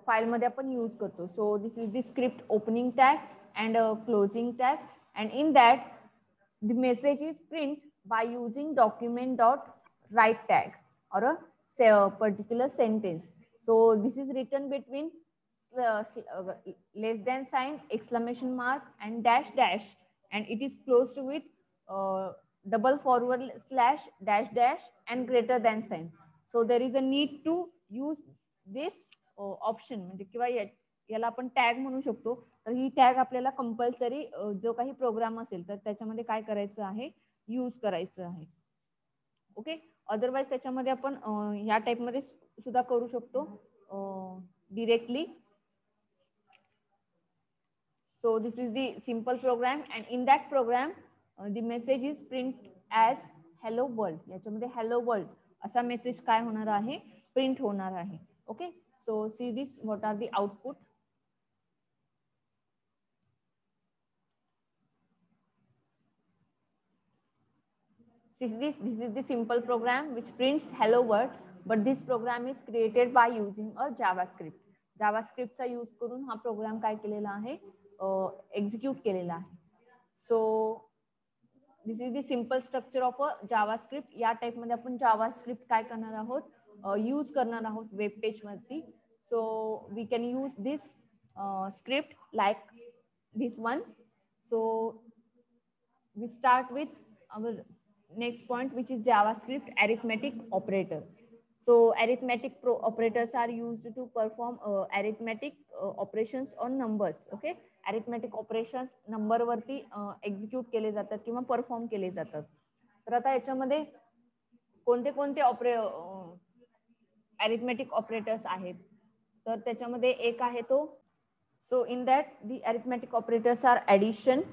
फाईलमध्ये आपण यूज करतो. सो this is the script opening tag and closing tag, and in that the message is print by using document dot write tag or a particular sentence. So this is written between less than sign, exclamation mark and dash dash, and it is closed with double forward slash dash dash and greater than sign. So there is a need to use this option, म्हणजे किंवा याला आपण tag म्हणू शकतो. तर ही tag आपल्याला compulsory जो काही प्रोग्राम असेल तर त्याच्यामध्ये काय करायचं आहे, यूज करायचं आहे. ओके, अदरवाइज त्याच्यामध्ये आपण ह्या टाइप मध्ये सुद्धा करू शकतो directly. So this is the simple program, and in that program the message is print as hello world. याच्यामध्ये hello world असा मेसेज काय होणार आहे, प्रिंट होणार आहे. Okay, so see this, what are the output. See this is the simple program which prints hello world, but this program is created by using a JavaScript. JavaScript चा use करून हा programme काय केलेला आहे, execute केलेला आहे. सो this is the simple structure of a JavaScript. या type मध्ये आपण जावास्क्रिप्ट काय करणार आहोत, यूज करणार आहोत वेब पेज वरती. So we can use this script like this one. So we start with our next point, which is JavaScript arithmetic operator. So arithmetic operators are used to perform arithmetic operations on numbers. Okay, arithmetic operations number वरती execute केले जातात किंवा perform केले जातात. तर आता याच्यामध्ये कोणते कोणते arithmetic operators आहेत, तर त्याच्यामध्ये एक आहे तो. So in that the arithmetic operators are addition,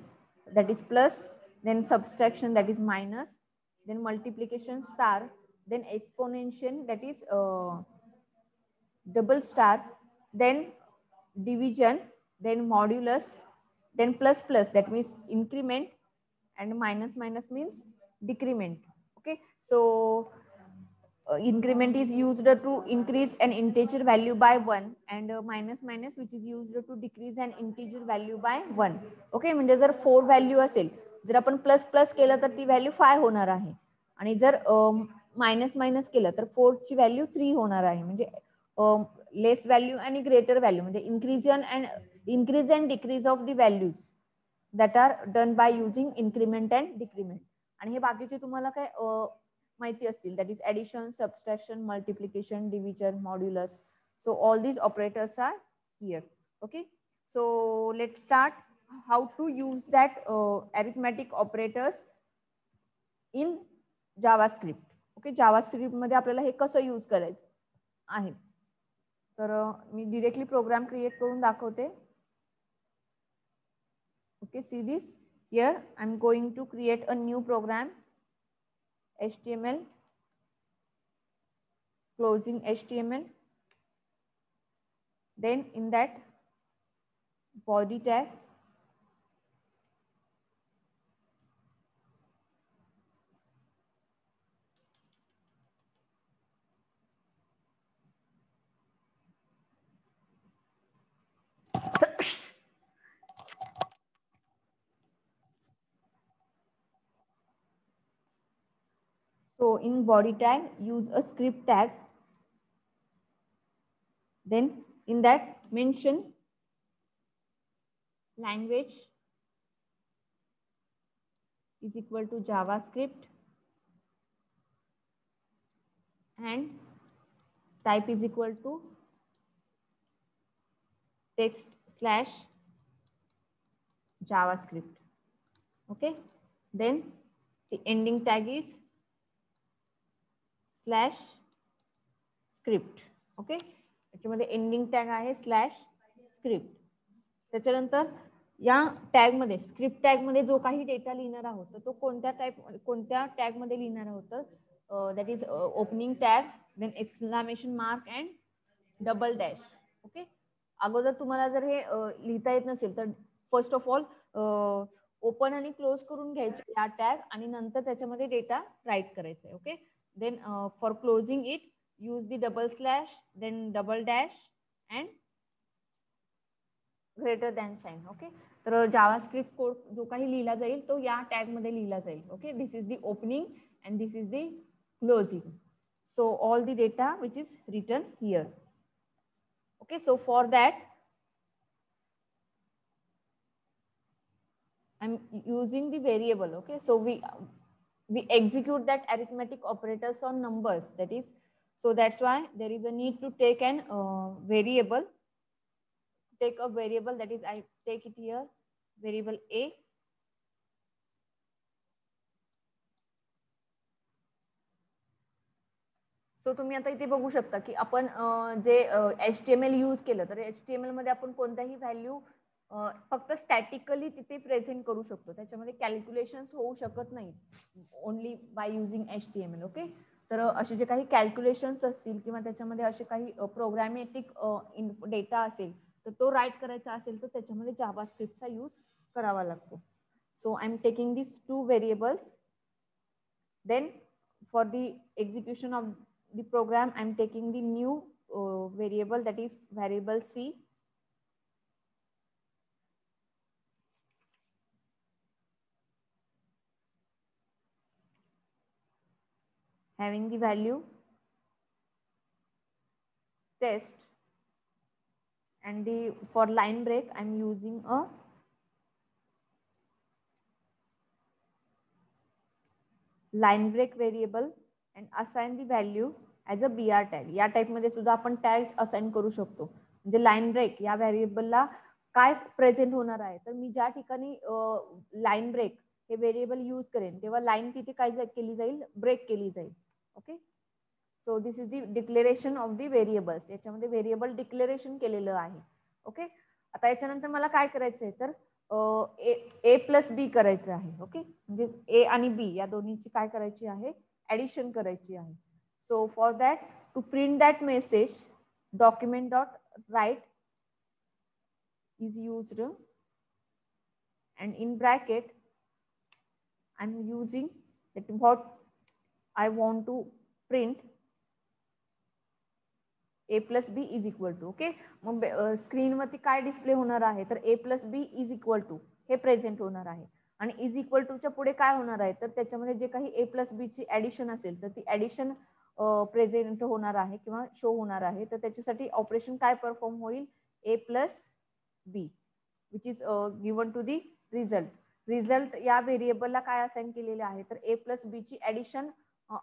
that is plus, then subtraction, that is minus, then multiplication star, then exponential, that is double star, then division, then modulus, then plus plus, that means increment, and minus minus means decrement. Okay, so increment is used to increase an integer value by 1, and minus minus which is used to decrease an integer value by 1. Okay, म्हणजे जर 4 value असेल, जर आपण plus plus केलं तर ती value 5 होणार आहे, आणि जर मायनस मायनस केलं तर 4 ची व्हॅल्यू 3 होणार आहे. म्हणजे लेस व्हॅल्यू आणि ग्रेटर व्हॅल्यू, म्हणजे increase and decrease of the values that are done by using increment and decrement. आणि हे बाकीचे तुम्हाला काय माहिती असतील, that is addition, subtraction, multiplication, division, modulus. So all these operators are here. Okay, so let start how to use that arithmetic operators in JavaScript. Okay, JavaScript मध्ये आपल्याला हे कसं यूज करायचं आहे, तर मी डिरेक्टली प्रोग्राम क्रिएट करून दाखवते. Okay, see this here, I am going to create a new program. HTML, closing HTML, then in that body tag, so in body tag use a script tag, then in that mention language is equal to JavaScript and type is equal to text slash JavaScript. Okay, then the ending tag is slash script. Okay, त्याच्यामध्ये ending tag आहे slash script. त्याच्यानंतर या tag मध्ये, script tag मध्ये जो काही data लिहिणार आहोत तर तो कोणत्या टॅग मध्ये लिहिणार आहोत, तर that is opening tag, then exclamation mark and double dash. Okay, अगोदर तुम्हाला जर हे लिहिता येत नसेल तर फर्स्ट ऑफ ऑल ओपन आणि क्लोज करून घ्यायचे या टॅग, आणि नंतर त्याच्यामध्ये डेटा राईट करायचा आहे. Okay, then for closing it use the double slash, then double dash and greater than sign. Okay, तर जावास्क्रिप्ट कोड जो काही लिहिला जाईल तो या टॅग मध्ये लिहिला जाईल. Okay, this is the opening and this is the closing. So all the data which is written here. Okay, so for that I'm using the variable. Okay, so we execute that arithmetic operators on numbers. That is, so that's why there is a need to take an variable. Take a variable, that is I take it here, variable a. सो तुम्ही आता इथे बघू शकता की आपण जे HTML use केलं तर HTML मध्ये आपण कोणत्याही व्हॅल्यू फक्त स्टॅटिकली तिथे प्रेझेंट करू शकतो. त्याच्यामध्ये कॅल्क्युलेशन्स होऊ शकत नाही only by using HTML. Okay, तर असे जे काही कॅल्क्युलेशन्स असतील किंवा त्याच्यामध्ये असे काही प्रोग्रॅमॅटिक डेटा असेल तर तो राईट करायचा असेल तर त्याच्यामध्ये जावास्क्रिप्टचा यूज करावा लागतो. So I am taking this 2 variables. Then for the execution of the program I'm taking the new variable, that is variable c. Having the value test, and the for line break I'm using a line break variable and assign the value as a br tag. या type मध्ये सुद्धा आपण tags assign करू शकतो. म्हणजे line break या व्हेरिएबलला काय प्रेझेंट होणार आहे, तर मी ज्या ठिकाणी लाईन ब्रेक हे व्हेरिएबल यूज करेन तेव्हा लाईन तिथे काय केली जाईल, ब्रेक केली जाईल. Okay, so this is the declaration of the variables. याच्यामध्ये व्हेरिएबल डिक्लेरेशन केलेलं आहे. ओके, आता याच्यानंतर मला काय करायचं आहे तर ए प्लस बी करायचं आहे. ओके, म्हणजे ए आणि बी या दोन्हीची काय करायची आहे, ऍडिशन करायची आहे. So for that to print that message document dot write is used, and in bracket I'm using that what I want to print a plus b is equal to. Okay, mug screen वरती काय display होणार आहे तर a plus b is equal to हे present होणार आहे. आणि is equal to च्या पुढे काय होणार आहे तर त्याच्यामध्ये जे काही a plus b ची ऍडिशन असेल तर ती ऍडिशन प्रेझेंट होणार आहे किंवा शो होणार आहे. तर त्याच्यासाठी ऑपरेशन काय परफॉर्म होईल, a plus b which is given to the result. Result या व्हेरिएबलला काय असाइन केलेले आहे तर a plus b ची ऍडिशन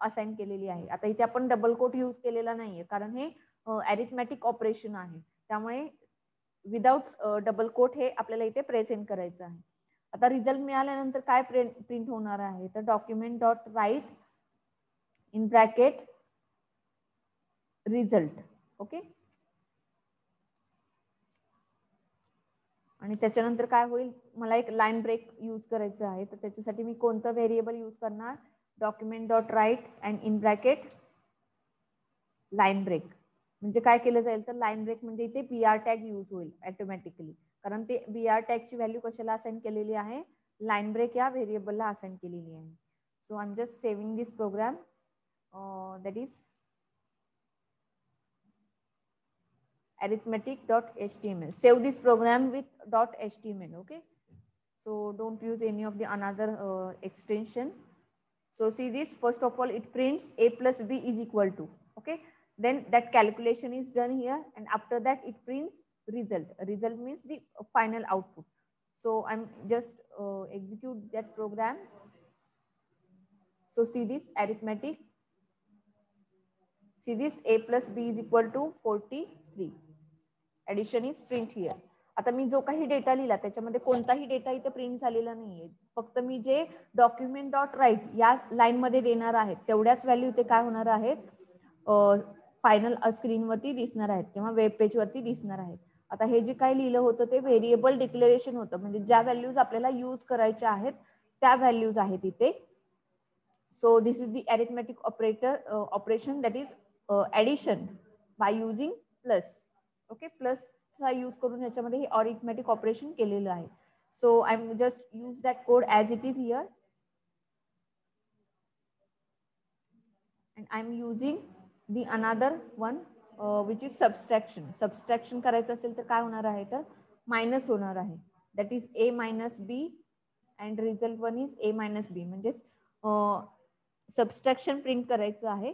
असाइन केलेली आहे. आता इथे आपण डबल कोट यूज केलेला नाहीये कारण हे अरिथमॅटिक ऑपरेशन आहे, त्यामुळे विदाउट डबल कोट हे आपल्याला इथे प्रेझेंट करायचं आहे. आता रिझल्ट मिळाल्यानंतर काय प्रिंट होणार आहे तर document dot write in bracket result. Okay, आणि त्याच्यानंतर काय होईल, मला एक लाईन ब्रेक यूज करायचं आहे तर त्याच्यासाठी मी कोणतं व्हेरिएबल यूज करणार, document dot write and in bracket line break. म्हणजे काय केलं जाईल तर लाईन ब्रेक म्हणजे इथे बीआर टॅग यूज होईल ऑटोमॅटिकली, कारण ते बीआर टॅगची व्हॅल्यू कशाला असाइन केलेली आहे, लाईन ब्रेक या व्हेरिएबलला असाइन केलेली आहे. So I am just saving this program, that is arithmetic.html. Save this program with .html. Okay, so don't use any of the another extension. So see this, first of all it prints a plus b is equal to. Okay, then that calculation is done here, and after that it prints result. Result means the final output. So I'm just execute that program. So see this arithmetic, see this a plus b is equal to 43. Addition is print here. आता मी जो काही data लिहिला त्याच्यामध्ये कोणताही data इथे print झालेला नाहीये, फक्त मी जे डॉक्युमेंट डॉट राईट या लाईन मध्ये देणार आहेत तेवढ्याच व्हॅल्यू इथे काय होणार आहेत, फायनल स्क्रीनवरती दिसणार आहेत किंवा वेब पेज वरती दिसणार आहेत. आता हे जे काही लिहिलं होतं ते व्हेरिएबल डिक्लेरेशन होतं, म्हणजे ज्या व्हॅल्यूज आपल्याला यूज करायच्या आहेत त्या व्हॅल्यूज आहेत इथे. So this is the arithmetic operation that is addition by using plus. Okay, plus चा यूज करून याच्यामध्ये हे अरिथमेटिक ऑपरेशन केलेलं आहे. So I am just use that code as it is here, and I'm using the another one which is subtraction. Subtraction करायचं असेल तर काय होणार आहे, तर मायनस होणार आहे. That is a minus b and result one is a minus b. म्हणजेच सबस्ट्रॅक्शन प्रिंट करायचं आहे.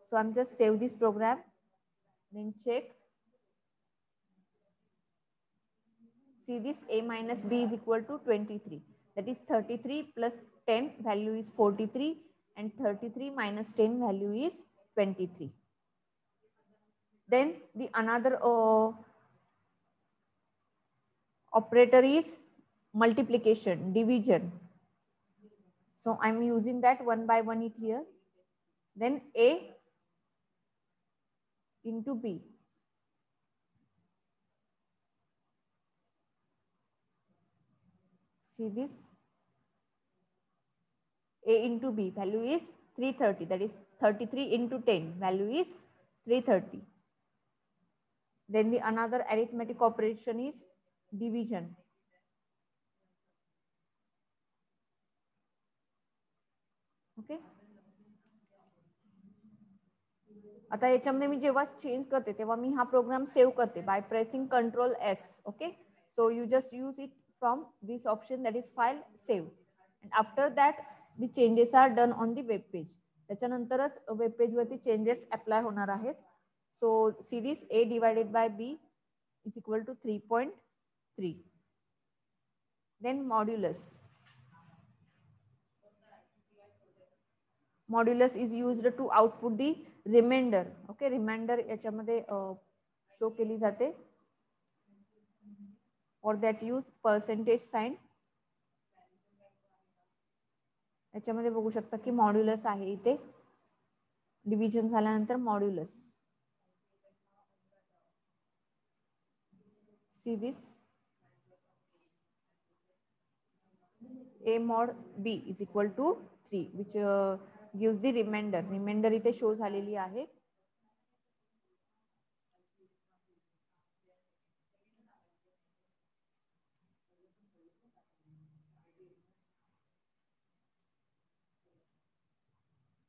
So I am just save this program, then check. See this, a minus b is equal to 23. That is 33 plus 10 value is 43 and 33 minus 10 value is 23. Then the another operator is multiplication, division. So I am using that one by one it here. Then a into b. See this, a into b value is 330. That is 33 into 10 value is 330. Then the another arithmetic operation is division. Okay. आता याच्यामध्ये मी जेव्हा change करते तेव्हा मी हा program save करते by pressing control S. Okay, so you just use it from this option, that is file save. And after that the changes are done on the web page. त्याच्यानंतरच web page वरती changes apply होणार आहेत. So see this, a divided by b is equal to 3.3. Then modulus. Modulus is used to output the remainder. Okay, remainder याच्यामध्ये show केली जाते. For that use percentage sign. याच्यामध्ये बघू शकता की मॉड्युलस आहे इथे. डिव्हिजन झाल्यानंतर modulus. See this, a mod b is equal to 3 which gives the remainder. Remainder इथे शो झालेली आहे.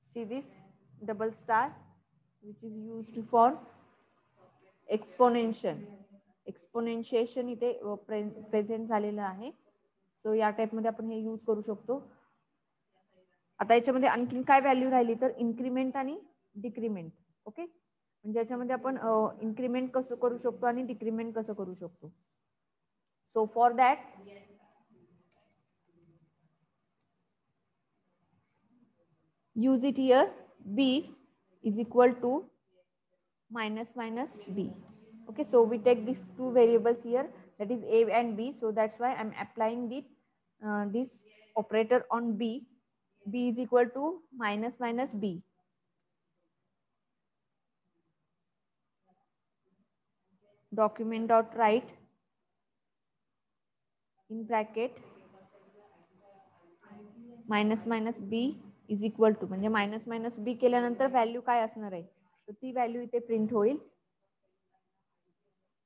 See this, double star which is used for exponentiation. एक्सपोनेन्शिएशन इथे प्रेझेंट झालेलं आहे. सो या टाइप मध्ये आपण हे यूज करू शकतो. आता याच्यामध्ये आणखीन काय व्हॅल्यू राहिली तर इन्क्रीमेंट आणि डिक्रीमेंट. ओके, म्हणजे याच्यामध्ये आपण इन्क्रीमेंट कसं करू शकतो आणि डिक्रीमेंट कसं करू शकतो. सो for that use it here. b is equal to minus minus b. Okay, so we take these two variables here, that is a and b. So that's why I'm applying this operator on b. b is equal to minus minus b. Document dot write in bracket minus minus b is equal to, म्हणजे minus minus B केल्यानंतर value काय असणार आहे तर ती value इथे print होईल.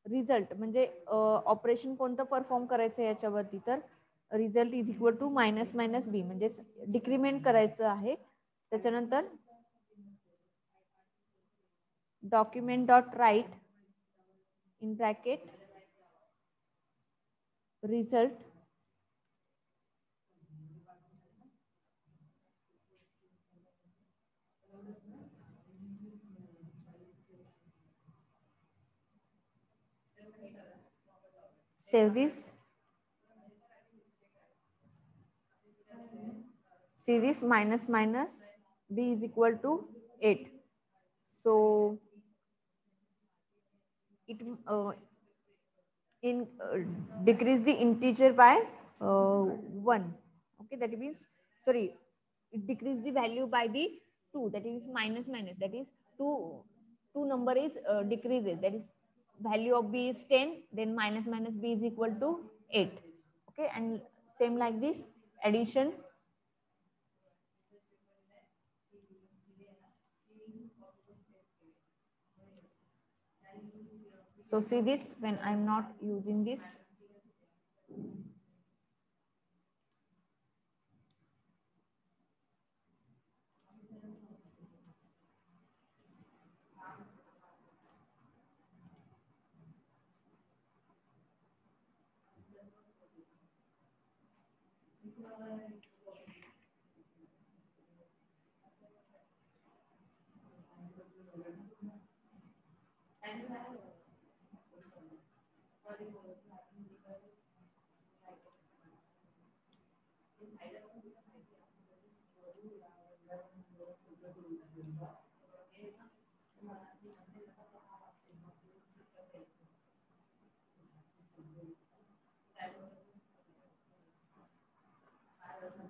Result म्हणजे ऑपरेशन कोणतं परफॉर्म करायचं याच्यावरती, तर result is equal to minus minus b, म्हणजे डिक्रीमेंट करायचं आहे. त्याच्यानंतर document dot write in bracket result save this. See this, minus minus b is equal to 8. So it decrease the integer by 1. Okay, that means, sorry, it decrease the value by the 2, that is minus minus, that is 2 number is decreases, that is value of b is 10, then minus minus b is equal to 8. Okay, and same like this addition. So see this, when I'm not using this,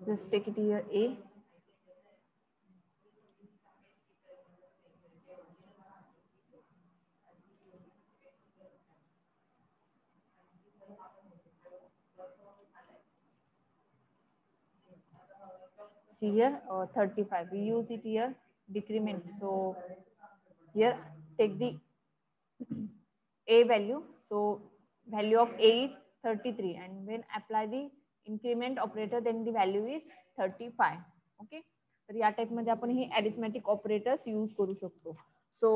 Just take it here, A. See here, 35. We use it here, decrement. So here, take the A value. So value of A is 33. And when apply the increment operator, then the value is 35. Okay. तर या type मध्ये आपण हे arithmetic operators use करू शकतो. सो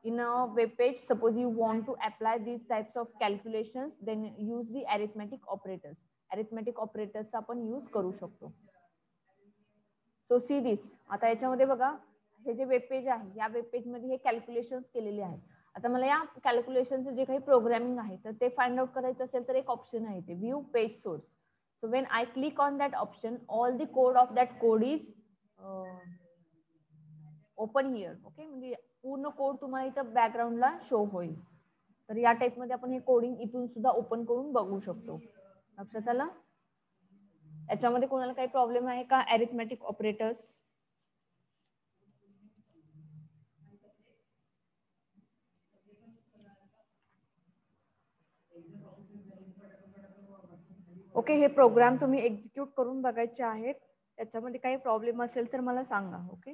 in a web page, suppose you want to apply these types of calculations, then use the arithmetic operators. Arithmetic operators आपण use करू शकतो. सो see this. आता याच्यामध्ये बघा, हे जे वेब पेज आहे, या वेब पेज मध्ये हे कॅल्क्युलेशन्स केलेले आहेत. आता मला या कॅल्क्युलेशनचं जे काही प्रोग्रामिंग आहे तर ते फाइंड आउट करायचं असेल तर एक ऑप्शन आहे ते view page source. So when I click on that option, all the code of that code is open here. Okay, म्हणजे पूर्ण कोड तुम्हाला इथं बॅकग्राऊंडला शो होईल. तर या टाइप मध्ये आपण हे कोडिंग इथून सुद्धा ओपन करून बघू शकतो. लक्षात आलं? याच्यामध्ये कोणाला काही प्रॉब्लेम आहे का? Arithmetic operators. ओके, हे प्रोग्राम तुम्ही एक्झिक्यूट करून बघायचे आहेत. त्याच्यामध्ये काही प्रॉब्लेम असेल तर मला सांगा. ओके.